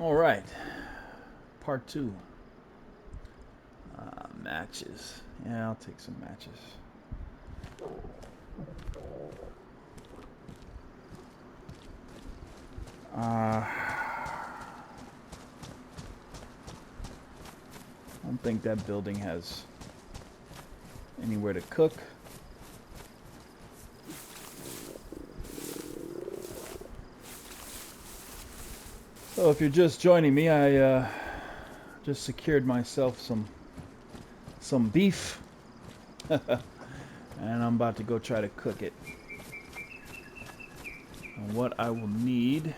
All right, part two. Matches. Yeah, I'll take some matches. I don't think that building has anywhere to cook. So if you're just joining me, I just secured myself some beef, and I'm about to go try to cook it. And what I will need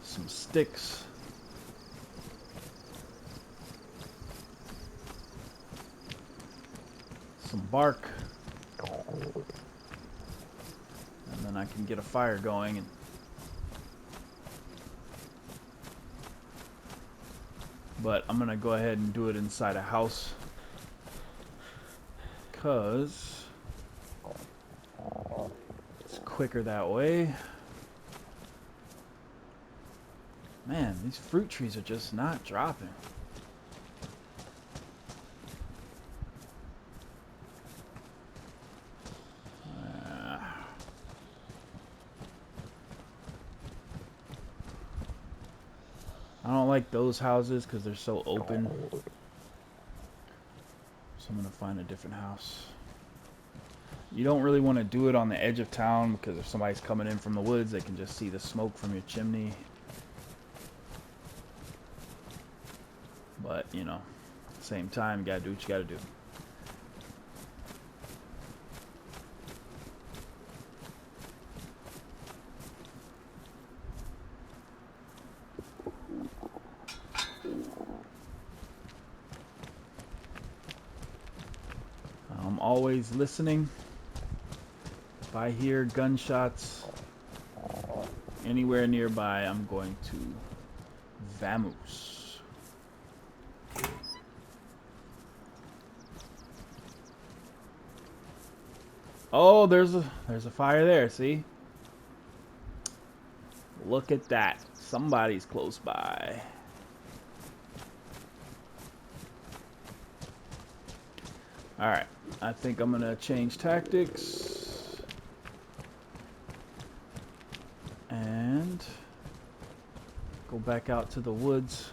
some sticks, some bark, and then I can get a fire going. But I'm gonna go ahead and do it inside a house, cause it's quicker that way. Man, these fruit trees are just not dropping. I don't like those houses because they're so open. So I'm gonna find a different house. You don't really want to do it on the edge of town because if somebody's coming in from the woods, they can just see the smoke from your chimney. But, you know, at the same time, you gotta do what you gotta do. I'm always listening. If I hear gunshots anywhere nearby, I'm going to vamoose. Oh, there's a fire there, see? Look at that. Somebody's close by. Alright, I think I'm gonna change tactics. And go back out to the woods.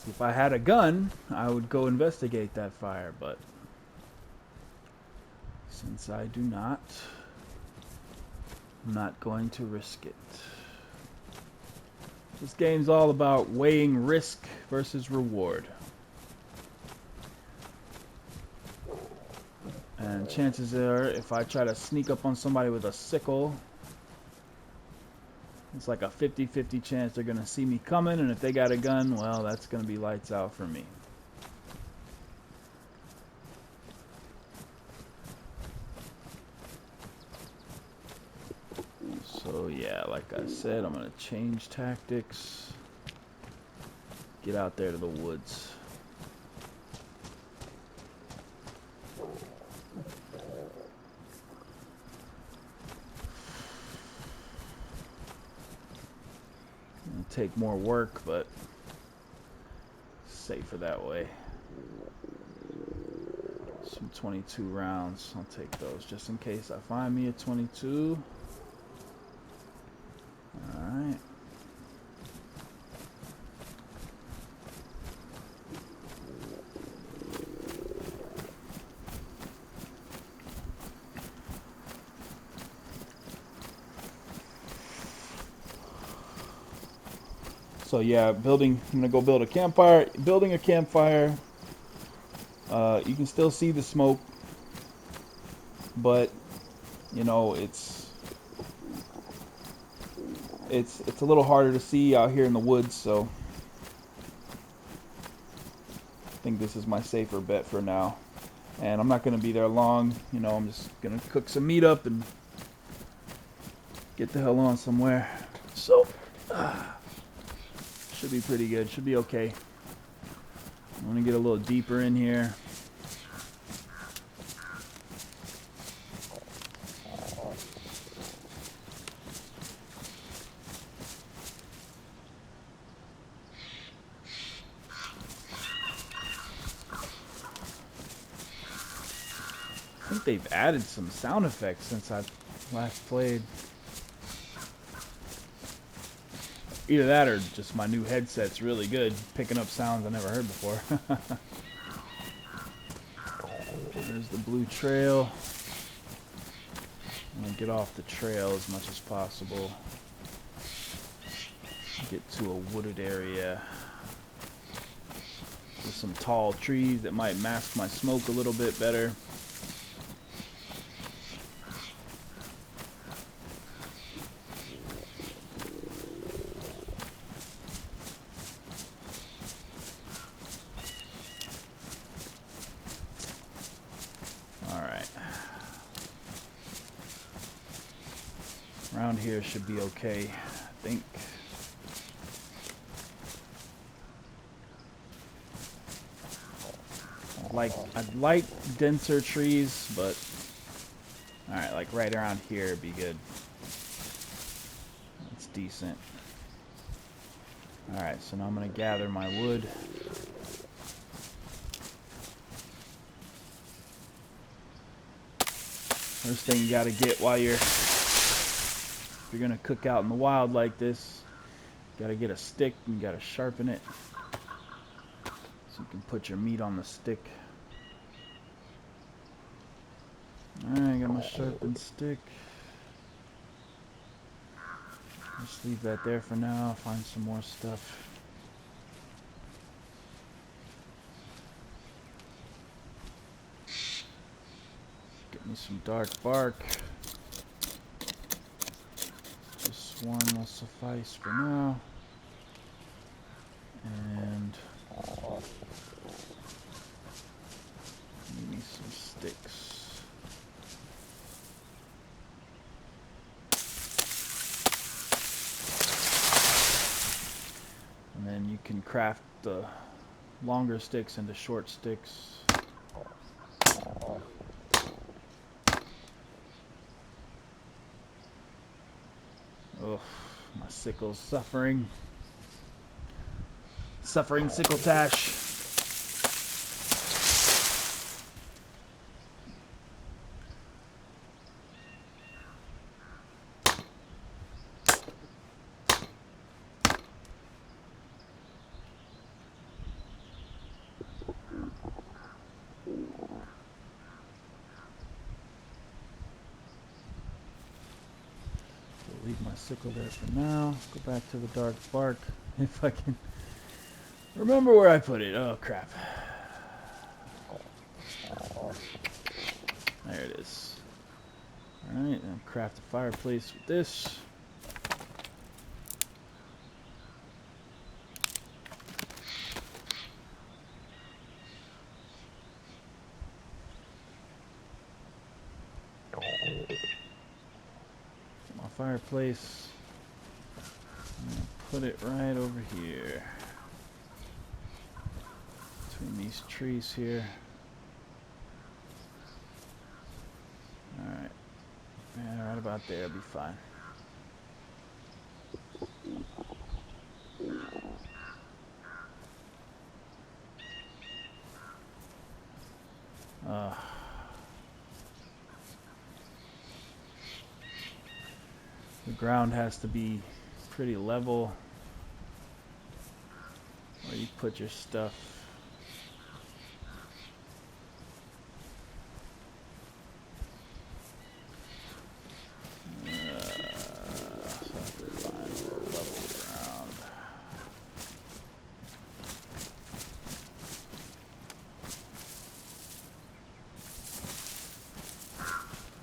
If I had a gun, I would go investigate that fire, but since I do not, I'm not going to risk it. This game's all about weighing risk versus reward. And chances are, if I try to sneak up on somebody with a sickle, it's like a 50-50 chance they're going to see me coming, and if they got a gun, well, that's going to be lights out for me. So yeah, like I said, I'm going to change tactics. Get out there to the woods. It'll take more work, but safer that way. Some 22 rounds. I'll take those just in case I find me a 22. Alright. So yeah, I'm gonna go build a campfire. Building a campfire. You can still see the smoke, but you know it's a little harder to see out here in the woods. So think this is my safer bet for now. And I'm not going to be there long. You know, I'm just going to cook some meat up and get the hell on somewhere. So, should be pretty good. Should be okay. I'm going to get a little deeper in here. I think they've added some sound effects since I've last played. Either that or just my new headset's really good, picking up sounds I never heard before. There's the blue trail. I'm gonna get off the trail as much as possible. Get to a wooded area with some tall trees that might mask my smoke a little bit better. Around here should be okay, I think. I'd like denser trees, but alright, like right around here would be good. It's decent. Alright, so now I'm gonna gather my wood. First thing you gotta get while you're gonna cook out in the wild like this, you gotta get a stick and you gotta sharpen it so you can put your meat on the stick. Alright, I got my sharpened stick. Just leave that there for now. I'll find some more stuff. Get me some dark bark. Just one will suffice for now. And give me some sticks. And then you can craft the longer sticks into short sticks. Oh, my sickle's suffering. Suffering sickle tash. Leave my sickle there for now. Go back to the dark bark if I can remember where I put it. Oh crap. There it is. Alright, and craft a fireplace with this. My fireplace. I'm gonna put it right over here. Between these trees here. Alright. Yeah, right about there, it'll be fine. The ground has to be pretty level where you put your stuff.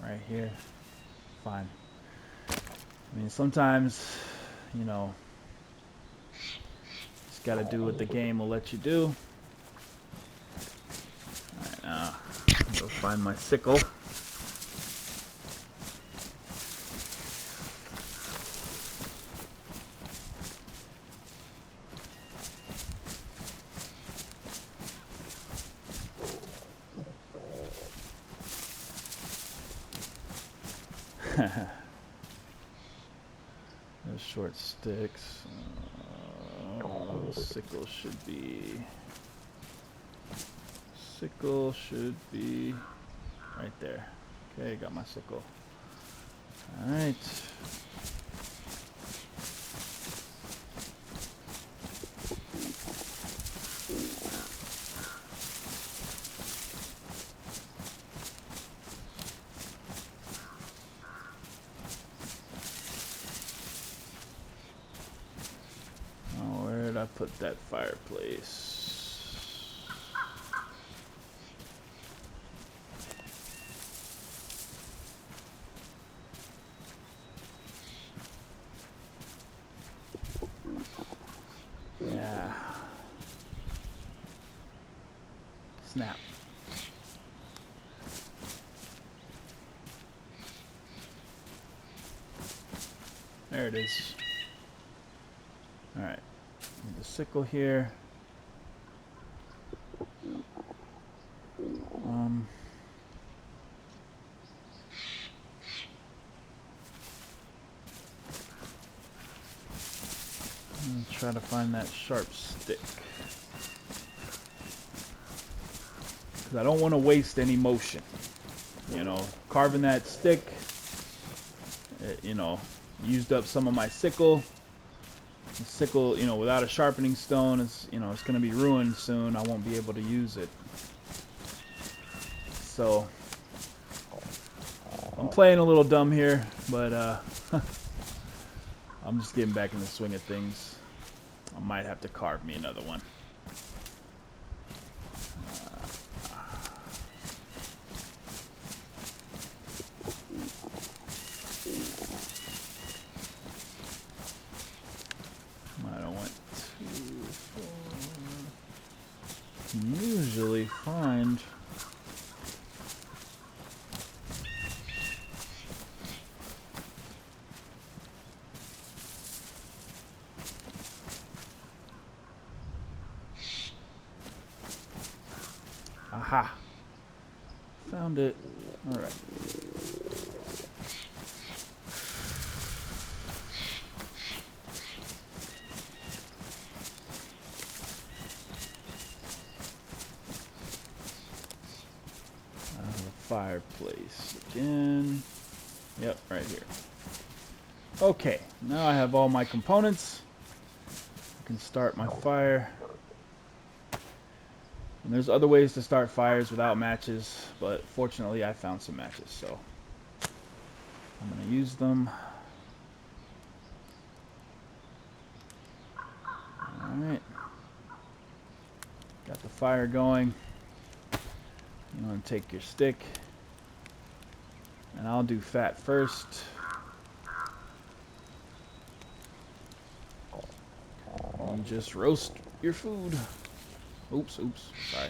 Right here, fine. I mean, sometimes, you know, just gotta do what the game will let you do. Find my sickle. Those short sticks. Sickle should be right there. Okay, got my sickle. All right. Oh, where did I put that fireplace? Yeah. Snap. There it is. All right. Need the sickle here. Try to find that sharp stick. Because I don't want to waste any motion. You know, carving that stick, you know, used up some of my sickle. The sickle, you know, without a sharpening stone, is, you know, it's going to be ruined soon. I won't be able to use it. So, I'm playing a little dumb here, but I'm just getting back in the swing of things. I might have to carve me another one. I don't want too far. Can usually find. Aha! Found it. All right. Fireplace again. Yep, right here. Okay, now I have all my components. I can start my fire. And there's other ways to start fires without matches, but fortunately I found some matches, so I'm going to use them. Alright. Got the fire going. You want to take your stick, and I'll do fat first. And just roast your food. Oops, sorry.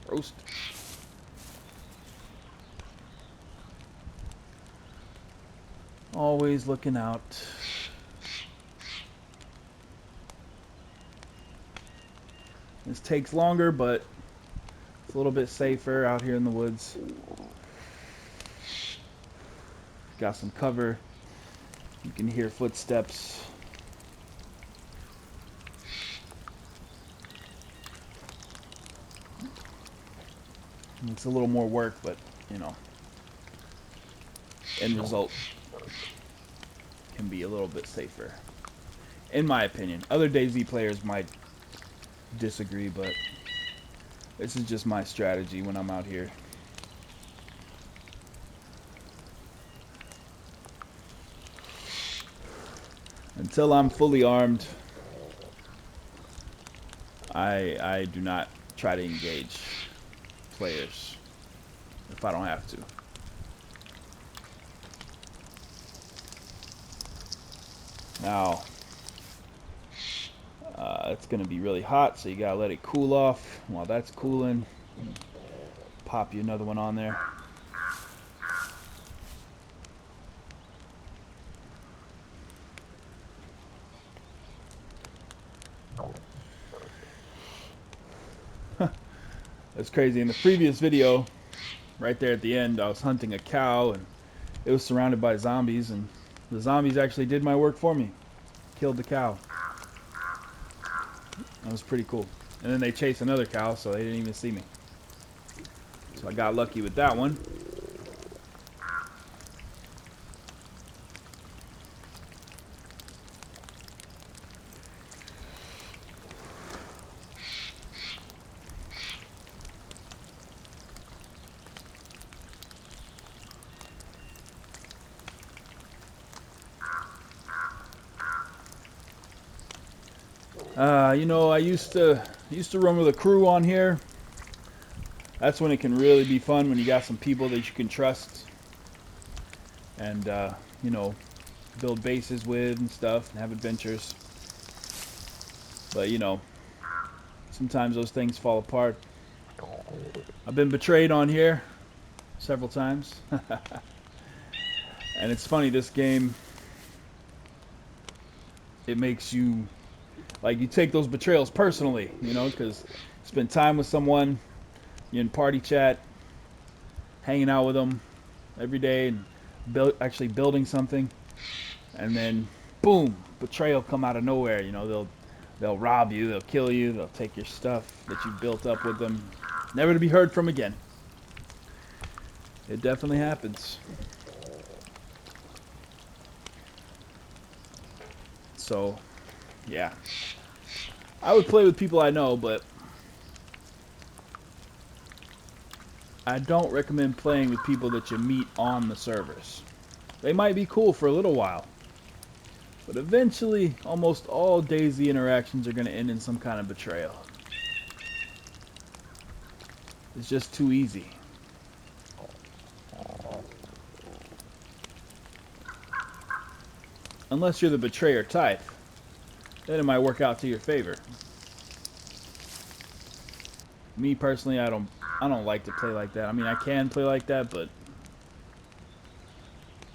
Roast. Always looking out. This takes longer, but it's a little bit safer out here in the woods. Got some cover. You can hear footsteps. It's a little more work, but, you know, end result can be a little bit safer, in my opinion. Other DayZ players might disagree, but this is just my strategy when I'm out here. Until I'm fully armed, I do not try to engage players if I don't have to. Now, it's going to be really hot, so you got to let it cool off. While that's cooling, pop you another one on there. That's crazy. In the previous video, right there at the end, I was hunting a cow and it was surrounded by zombies, and the zombies actually did my work for me. Killed the cow. That was pretty cool. And then they chased another cow, so they didn't even see me. So I got lucky with that one. You know, I used to run with a crew on here. That's when it can really be fun, when you got some people that you can trust and you know, build bases with and stuff and have adventures. But you know, sometimes those things fall apart. I've been betrayed on here several times. And it's funny, this game, it makes you, like, you take those betrayals personally, you know, because spend time with someone, you're in party chat, hanging out with them every day, and actually building something, and then boom, betrayal come out of nowhere. You know, they'll rob you, they'll kill you, they'll take your stuff that you've built up with them, never to be heard from again. It definitely happens. So yeah, I would play with people I know, but I don't recommend playing with people that you meet on the servers. They might be cool for a little while, but eventually almost all DayZ interactions are going to end in some kind of betrayal. It's just too easy. Unless you're the betrayer type, then it might work out to your favor. Me personally, I don't like to play like that. I mean, I can play like that, but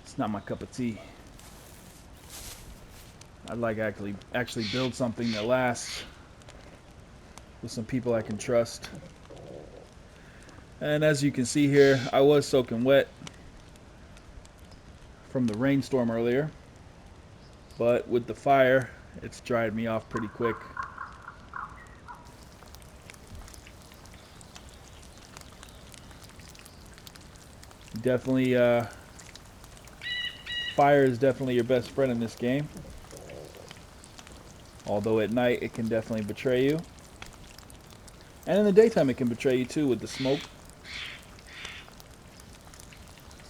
it's not my cup of tea. I'd like actually build something that lasts with some people I can trust. And as you can see here, I was soaking wet from the rainstorm earlier, but with the fire, it's dried me off pretty quick. Definitely, fire is definitely your best friend in this game. Although at night it can definitely betray you. And in the daytime it can betray you too with the smoke.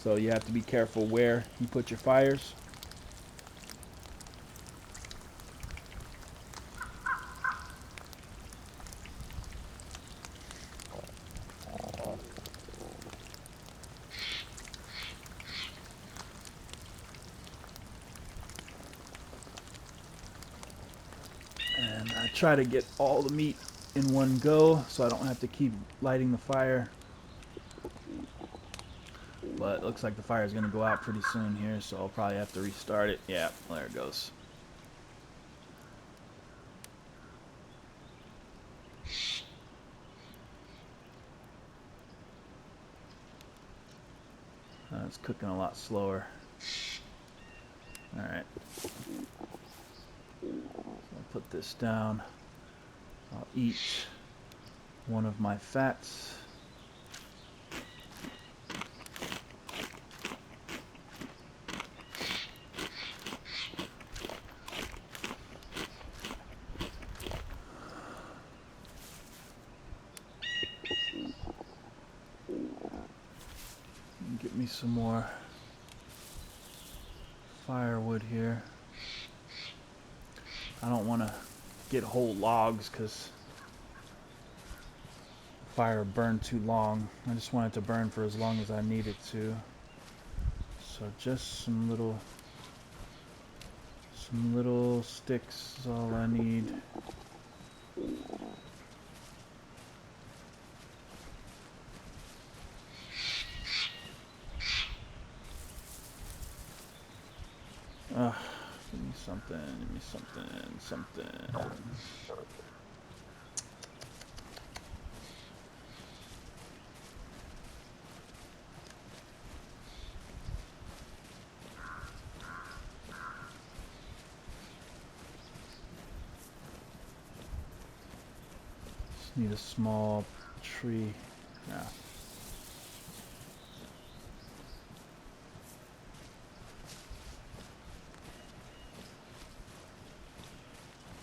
So you have to be careful where you put your fires. And I try to get all the meat in one go so I don't have to keep lighting the fire. But it looks like the fire is going to go out pretty soon here, so I'll probably have to restart it. Yeah, there it goes. It's cooking a lot slower. Alright. So I'll put this down. I'll eat one of my fats. Get me some more firewood here. I don't want to get whole logs because the fire burned too long. I just want it to burn for as long as I need it to. So just some little sticks is all I need. Give me something, give me something. Just need a small tree. Yeah.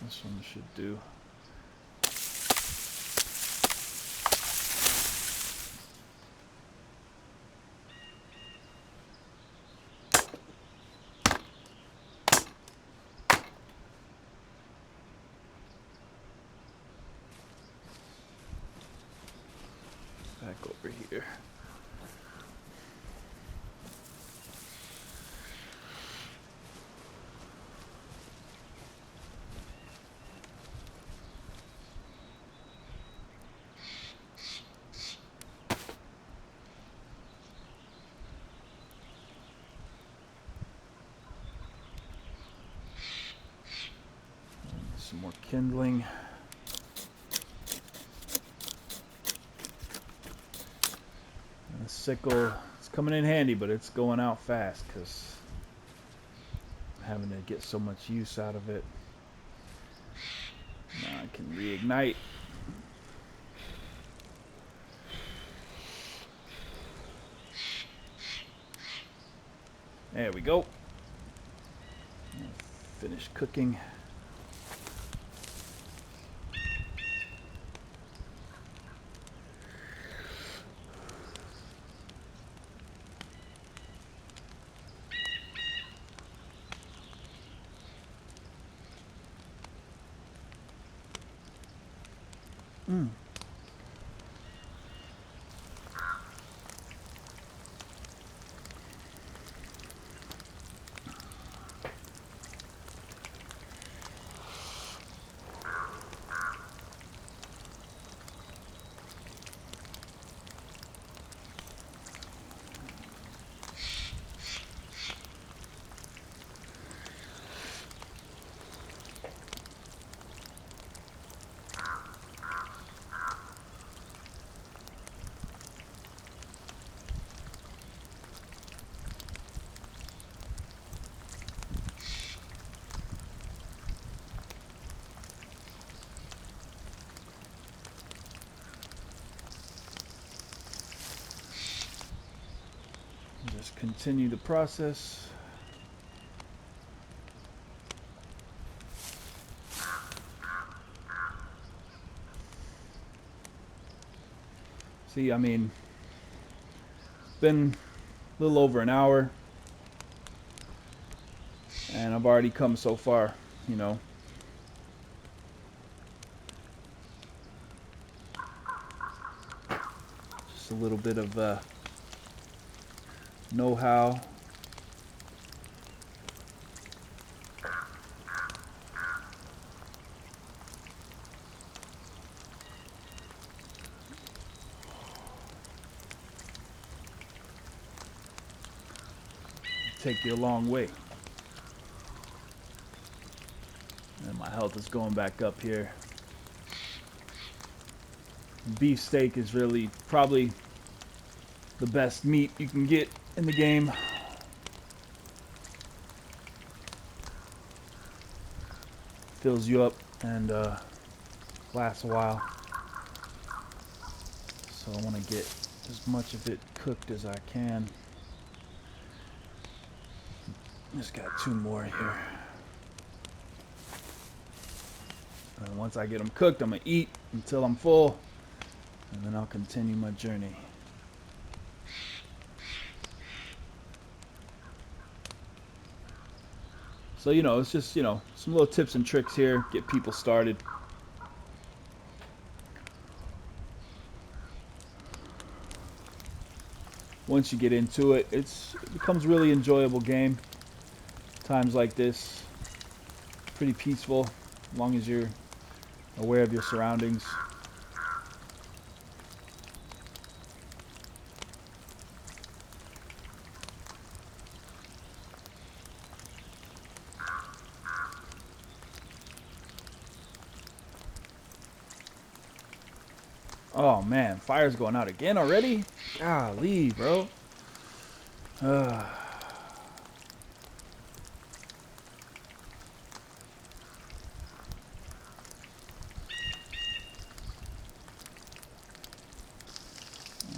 This one should do. Back over here. Some more kindling. And the sickle, it's coming in handy, but it's going out fast because I'm having to get so much use out of it. Now I can reignite. There we go. Finish cooking. Just continue the process. See, I mean, it's been a little over an hour, and I've already come so far, you know. Just a little bit of know-how. Take you a long way. And my health is going back up here. Beef steak is really probably the best meat you can get in the game. Fills you up and lasts a while. So I want to get as much of it cooked as I can. Just got 2 more here. And once I get them cooked, I'm going to eat until I'm full. And then I'll continue my journey. So, you know, it's just, you know, some little tips and tricks here. Get people started. Once you get into it, it becomes a really enjoyable game. Times like this, pretty peaceful, as long as you're aware of your surroundings. Oh man, fire's going out again already? Golly, bro. Uh,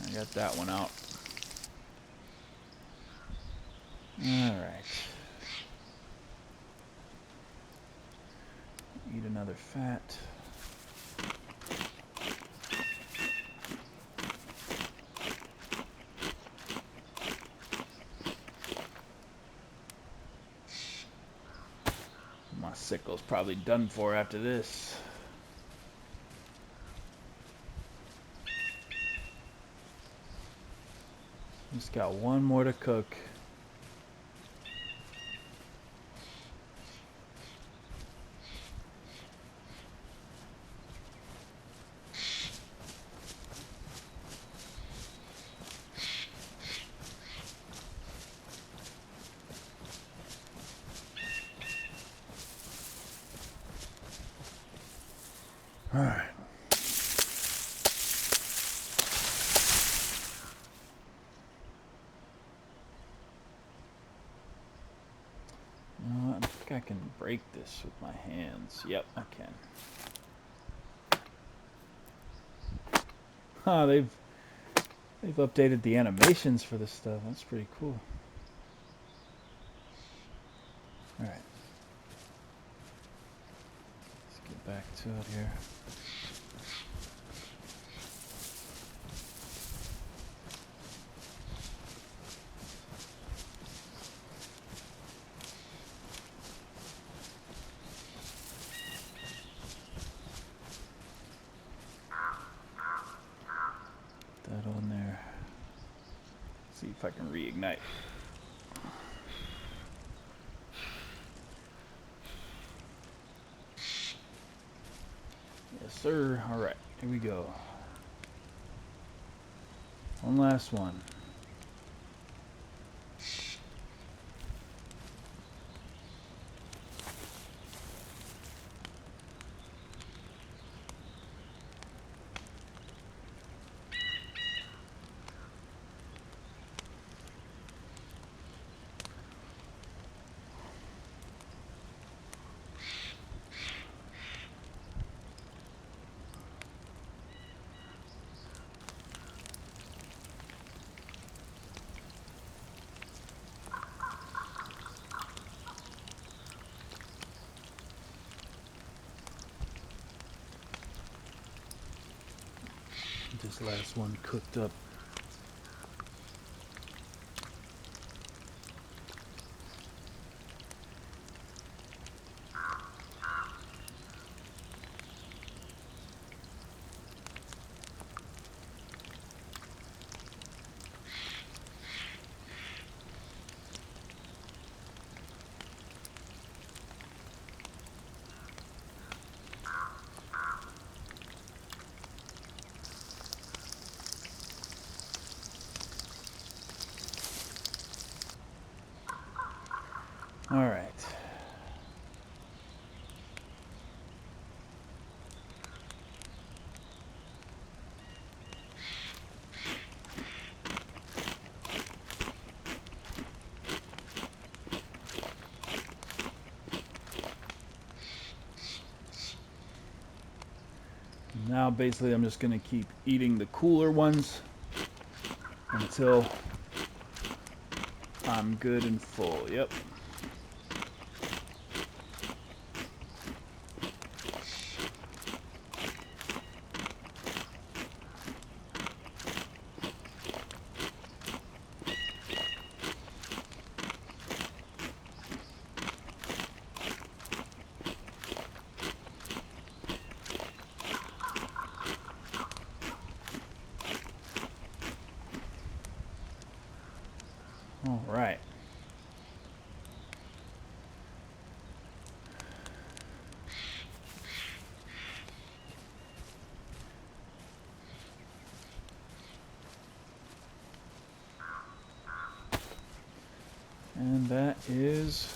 I got that one out. Alright. Eat another fat. My sickle's probably done for after this. Just got one more to cook. Alright. I think I can break this with my hands. Yep, I can. Huh, they've updated the animations for this stuff. That's pretty cool. Alright. Let's get back to it here. That on there. See if I can reignite. Yes, sir. Alright, here we go. One last one. This last one cooked up. Alright. Now basically I'm just going to keep eating the cooler ones until I'm good and full. Yep. All right. And that is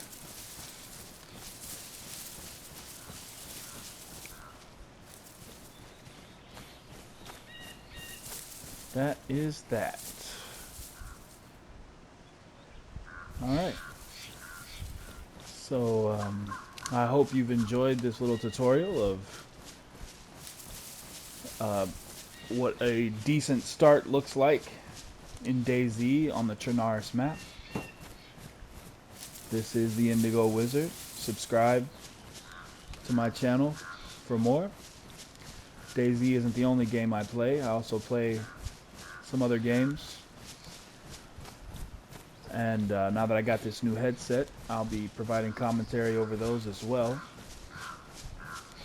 that is that. Alright. So, I hope you've enjoyed this little tutorial of what a decent start looks like in DayZ on the Chernarus map. This is the Indigo Wizard. Subscribe to my channel for more. DayZ isn't the only game I play. I also play some other games. And now that I got this new headset, I'll be providing commentary over those as well.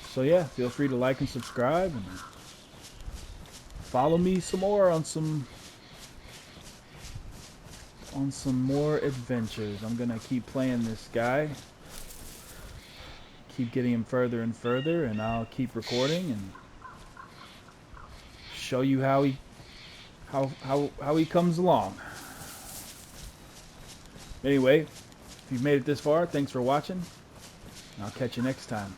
So yeah, feel free to like and subscribe and follow me some more on some more adventures. I'm gonna keep playing this guy, keep getting him further and further, and I'll keep recording and show you how he comes along. Anyway, if you've made it this far, thanks for watching. I'll catch you next time.